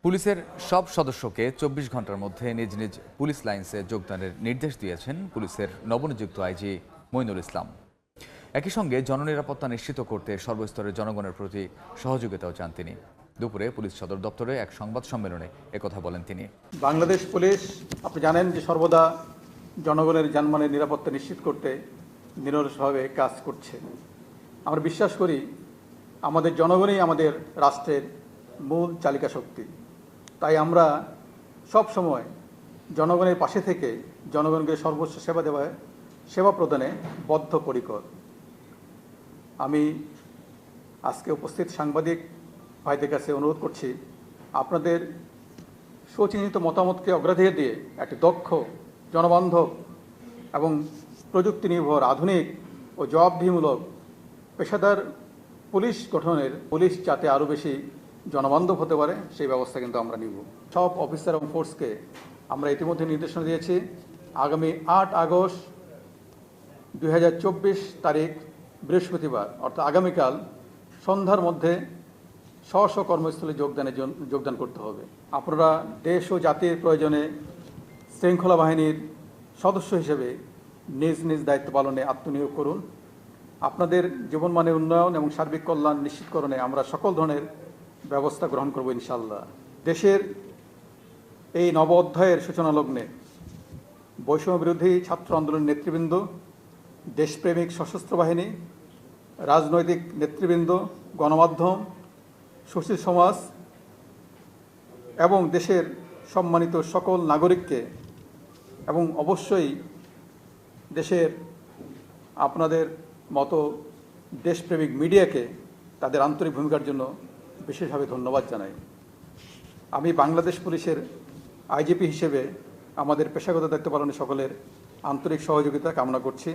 পুলিশের সব সদস্যকে ২৪ ঘন্টার মধ্যে নিজ নিজ পুলিশ লাইন্সে যোগদানের নির্দেশ দিয়েছেন পুলিশের নবনিযুক্ত আইজি মইনুল ইসলাম। একই সঙ্গে জননিরাপত্তা নিশ্চিত করতে সর্বস্তরের জনগণের প্রতি সহযোগিতাও চান তিনি। দুপুরে পুলিশ সদর দপ্তরে এক সংবাদ সম্মেলনে একথা বলেন তিনি। বাংলাদেশ পুলিশ আপনি জানেন যে সর্বদা জনগণের জানমালের নিরাপত্তা নিশ্চিত করতে নিরলসভাবে কাজ করছে। আমরা বিশ্বাস করি আমাদের জনগণই আমাদের রাষ্ট্রের মূল চালিকা শক্তি। তাই আমরা সব সময় জনগণের পাশে থেকে জনগণকে সর্বোচ্চ সেবা প্রদানে বদ্ধপরিকর। আমি আজকে উপস্থিত সাংবাদিক ভাইদের কাছে অনুরোধ করছি, আপনাদের সুচিন্তিত মতামতকে অগ্রাধিকার দিয়ে একটি দক্ষ, জনবান্ধব এবং প্রযুক্তি নির্ভর, আধুনিক ও জবাবদিহিমূলক পেশাদার পুলিশ গঠনের পুলিশ যাতে আরও বেশি জনবান্ধব হতে পারে সেই ব্যবস্থা কিন্তু আমরা নিব। সব অফিসার এবং ফোর্সকে আমরা ইতিমধ্যে নির্দেশনা দিয়েছি, আগামী ৮ আগস্ট ২০২৪ তারিখ বৃহস্পতিবার অর্থাৎ আগামীকাল সন্ধ্যার মধ্যে স্ব কর্মস্থলে যোগদান করতে হবে। আপনারা দেশ ও জাতির প্রয়োজনে শৃঙ্খলা বাহিনীর সদস্য হিসেবে নিজ নিজ দায়িত্ব পালনে আত্মনিয়োগ করুন। আপনাদের জীবনমানের উন্নয়ন এবং সার্বিক কল্যাণ নিশ্চিতকরণে আমরা সকল ধরনের ব্যবস্থা গ্রহণ করব ইনশাআল্লাহ। দেশের এই নব অধ্যায়ের সূচনা লগ্নে বৈষম্য বিরোধী ছাত্র আন্দোলনের নেতৃবৃন্দ, দেশপ্রেমিক সশস্ত্র বাহিনী, রাজনৈতিক নেতৃবৃন্দ, গণমাধ্যম, সুশীল সমাজ এবং দেশের সম্মানিত সকল নাগরিককে এবং অবশ্যই দেশের আপনাদের মতো দেশপ্রেমিক মিডিয়াকে তাদের আন্তরিক ভূমিকার জন্য বিশেষভাবে ধন্যবাদ জানাই। আমি বাংলাদেশ পুলিশের আইজিপি হিসেবে আমাদের পেশাগত দায়িত্ব পালনে সকলের আন্তরিক সহযোগিতা কামনা করছি।